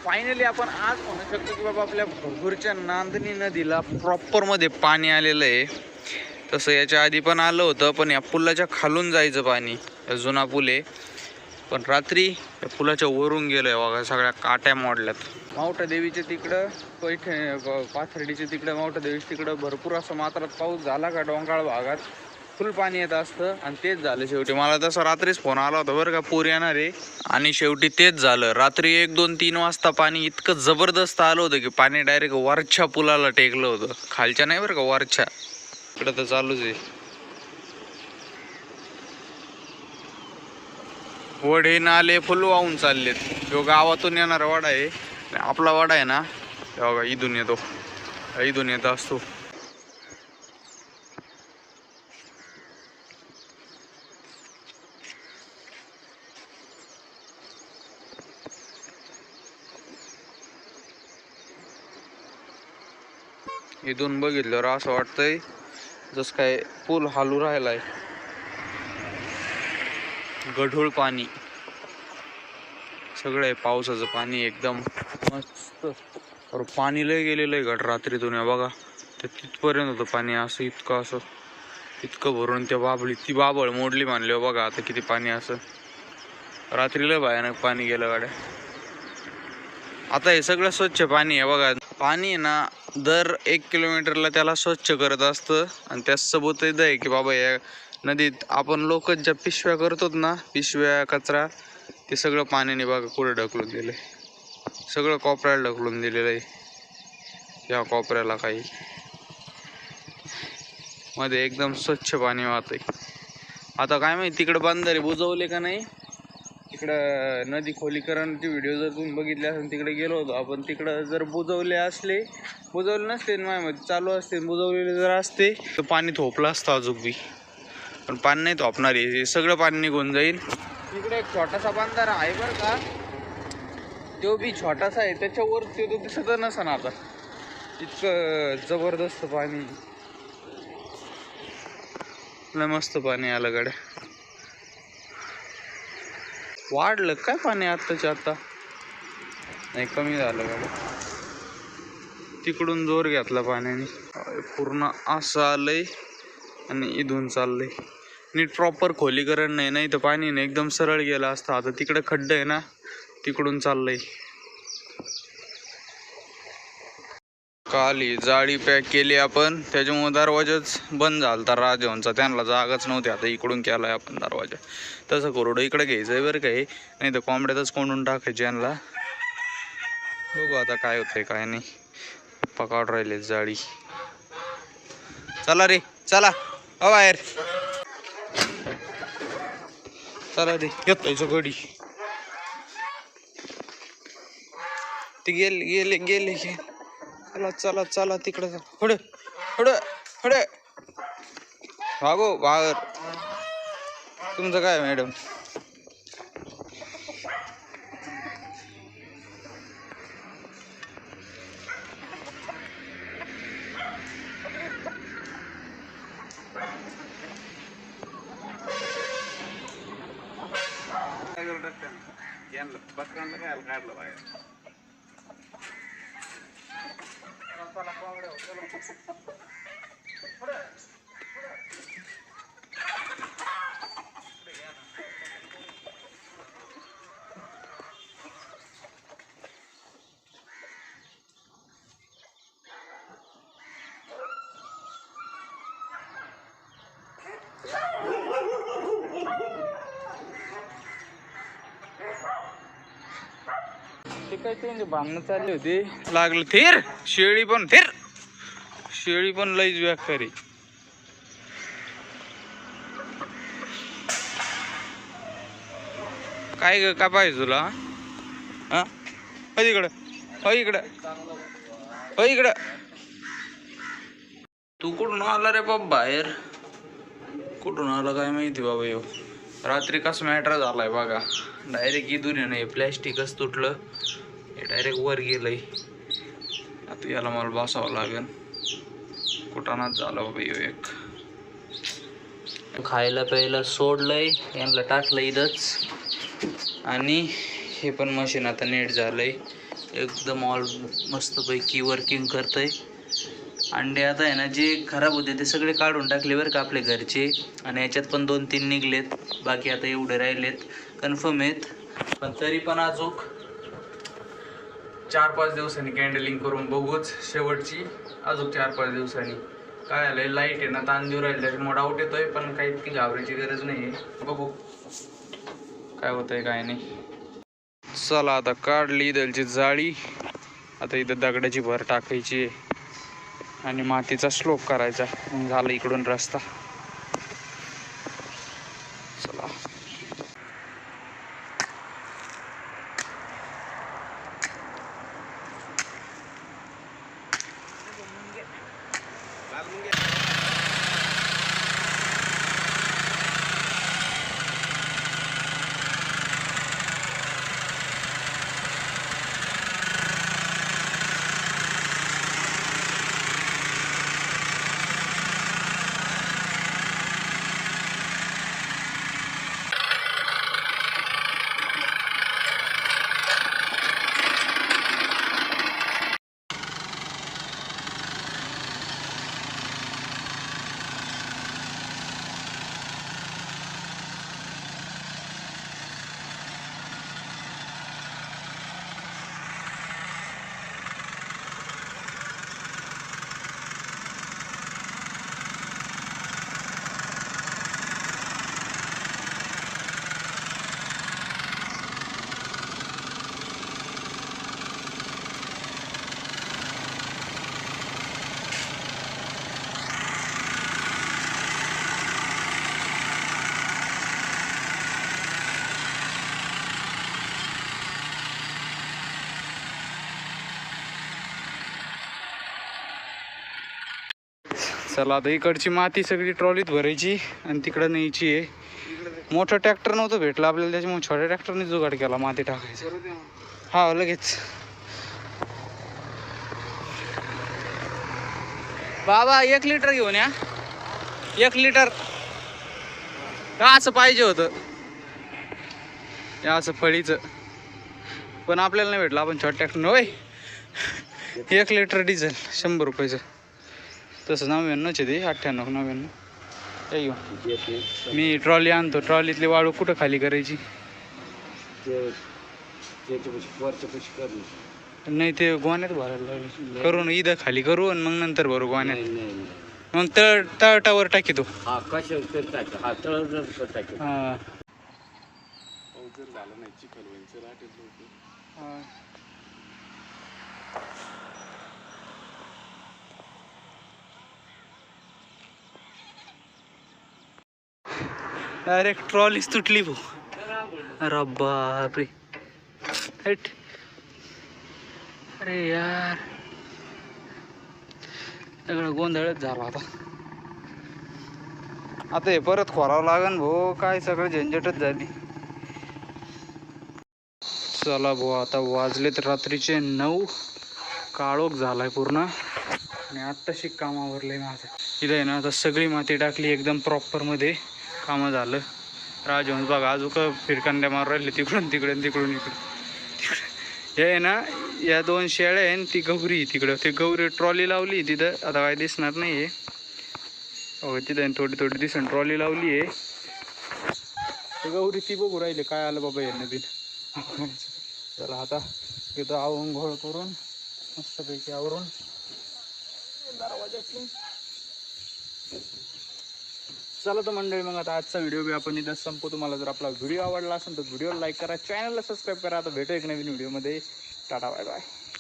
Finally आपण आज म्हणू शकतो की बाबा आपल्या भरपूरच्या नांदणी नदीला प्रॉपरमध्ये पाणी आलेलं आहे. तसं याच्या आधी पण आलं होतं, पण या पुलाच्या खालून जायचं पाणी. जुना पूल आहे, पण रात्री या पुलाच्या वरून गेलं आहे बघा. सगळ्या काट्या मोडल्यात. मावठा देवीच्या तिकडं पाथर्डीच्या तिकडं मावठा देवीच्या तिकडं भरपूर असं मात्रात पाऊस झाला का डोंगराळ भागात फुल पाणी येत असतं. आणि तेच झालं शेवटी. मला तसं रात्रीच फोन आला होता बरं का, पूर येणार आहे. आणि शेवटी तेच झालं. रात्री 1, 2, 3 वाजता पाणी इतकं जबरदस्त आलं होतं की पाणी डायरेक्ट वरच्या पुलाला टेकलं होतं. खालच्या नाही बरं का, वरच्या. इकडं तर चालूच आहे. वडे नाले फुल वाहून चाललेत. जो गावातून येणारा वाडा आहे, आपला वाडा आहे ना, बघा इथून येतो, इथून येत असतो. इथून बघितल्यावर असं वाटतंय जसं काय पूल हालू राहिलाय. गढूळ पाणी सगळं आहे, पावसाचं पाणी एकदम मस्त. और पाणी लय गेलेलं आहे घट रात्रीतून. बघा ते तिथपर्यंत होतं पाणी. असं इतकं भरून त्या ती बाबळ मोडली मानले. बघा आता किती पाणी. असं रात्री लय भयानक पाणी गेलं गाड्या. आता हे सगळं स्वच्छ पाणी आहे बघा. पाणी आहे ना, दर 1 किलोमीटरला त्याला स्वच्छ करत असतं. आणि त्या सबूत आहे की बाबा या नदीत आपण लोक ज्या पिशव्या करतो ना, पिशव्या कचरा, ते सगळं पाण्याने बघा कुठं ढकलून दिलंय. सगळं कोपऱ्याला ढकलून दिलेलं आहे. या कोपऱ्याला काही मध्ये एकदम स्वच्छ पाणी वाहतंय. आता काय माहिती तिकडे बंधारे बुजवले का नाही. तिकडं नदी खोलीकरणचे व्हिडिओ जर तुम्ही बघितले असेल, तिकडे गेलो होतो आपण. तिकडं जर बुजवले नसते माझ्यामध्ये चालू असते, बुजवलेले जर असते तर पाणी थोपलं असतं अजून बी. पण पाणी नाही थोपणार आहे, सगळं पाणी निघून जाईल. तिकडे एक छोटासा बांधारा आहे बरं का, तो बी छोटासा आहे. त्याच्यावर तो दिसत नसं आता. इतकं जबरदस्त पाणी, लय मस्त पाणी आलं गड्या. वाढलं काय पाणी आत्ताच्या आता, नाही कमी झालं गाड्या. तिकडून जोर घेतला पाण्याने, पूर्ण असं आलंय आणि इथून चाललंय. नीट प्रॉपर खोलीकरण नाही तर पाणी नाही एकदम सरळ गेलं असतं. आता तिकडे खड्डे आहे ना, तिकडून चाललंय. काल ही जाळी पॅक केली आपण, त्याच्यामुळे दरवाजाच बंद झालता राजहंसचा. त्यांना जागाच नव्हती. आता इकडून केलाय आपण दरवाजा. तसं कोरडं इकडे घ्यायचंय बरं काही, नाही तर कोंबड्यातच कोंडून टाकायचे यांना. बघू आता काय होतंय काय नाही. पकाड राहिले जाळी. चला रे चला, बाहेर चला रे. येतोय गडी. ते गेले. चला चला तिकडे. पुढे भागो बाहेर. तुमचं काय मॅडम? काढलं बाहेर. ते काय ते भांडणं चालली होती. लागलं थिर. शेळी पण लईच व्याकारी. काय ग काय पाहिजे तुला? हा इकडं तू कुठून आला रे बाप बाहेर? कुठून आला काय माहिती बाबा. येऊ रात्री कसं मॅटर झालाय बघा. डायरेक्ट इथून नाही प्लॅस्टिकच तुटलं. हे डायरेक्ट वर गेलंय. आता याला मला बसावं लागेल. कुठानाच झालं बाबा. येऊ एक खायला प्यायला सोडलंय, यांना टाकलं इथंच. आणि हे पण मशीन आता नीट झालंय. एकदम ऑल मस्तपैकी वर्किंग करतंय. अंडे आता आहे ना जे खराब होते ते सगळे काढून टाकले बरं का आपले घरचे, आणि याच्यात पण 2-3 निघलेत. बाकी आता एवढे राहिलेत कन्फर्म आहेत. पण तरी पण अजून 4-5 दिवसांनी कॅन्डलिंग करून बघूच शेवटची. अजून 4-5 दिवसांनी काय आलंय, लाईट आहे ना ताण देऊ राहील त्याच्यामुळे डाऊट येतोय. पण काही इतकी घाबरायची गरज नाही आहे. बघू काय होतंय काय नाही. चला आता काढली इथलची जाळी. आता इथं दगडाची भर टाकायची आणि मातीचा स्लोप करायचा. मग झालं इकडून रस्ता. चला चला आता इकडची माती सगळी ट्रॉलीत भरायची आणि तिकडं न्यायची आहे. मोठं ट्रॅक्टर नव्हतं भेटलं आपल्याला, त्याच्यामुळे छोट्या ट्रॅक्टरने जुगाड केला माती टाकायचं. हा लगेच. बाबा 1 लिटर घेऊन या. 1 लिटर का असं पाहिजे होतं असं फळीचं, पण आपल्याला नाही भेटलं. आपण छोट्या ट्रॅक्टर होय. 1 लिटर डिझेल 100 रुपयाचं. तसं 99चे ते 98-99. मी ट्रॉली आणतो. ट्रॉलीतली वाळू कुठं खाली करायची? नाही ते गोण्यात भरायला लागले. करून इथं खाली करू आणि मग नंतर भरू गोण्यात. मग तळटावर टाकी तो. हा डायरेक्ट ट्रॉलीच तुटली भाऊ. अरे बापरे. हट. अरे यार सगळं गोंधळच झाला आता. आता हे परत खोरावं लागन भाऊ. काय सगळं झंझटच झाली. चला भाऊ आता वाजलेत रात्रीचे 9. काळोख झालाय पूर्ण आणि आत्ताशी काम आवरलंय माझं. इथं आहे ना आता सगळी माती टाकली एकदम प्रॉपर मध्ये. कामं झालं. राजहंस बघा अजून फिरकांड्या मारून राहिले तिकडून तिकडून तिकडून इकडून. हे आहे ना या 2 शेळ्या आहे ती गौरी तिकडं. ते गौरी ट्रॉली लावली तिथं. आता काय दिसणार नाही आहे. हो तिथं थोडी थोडी दिसन ट्रॉली लावली आहे. ते गौरी ती बघू राहिले काय आलं बाबा यांना बिन. चला आता तिथं आंघोळ करून मस्तपैकी आवरून दरवाजा. चला तर मंडळी मग आता आजचा व्हिडिओ बी आपण इथं संपू. तुम्हाला जर आपला व्हिडिओ आवडला असेल तर व्हिडिओला लाईक करा, चॅनलला सबस्क्राईब करा. आता भेटू एक नवीन व्हिडिओमध्ये. Tata bye bye.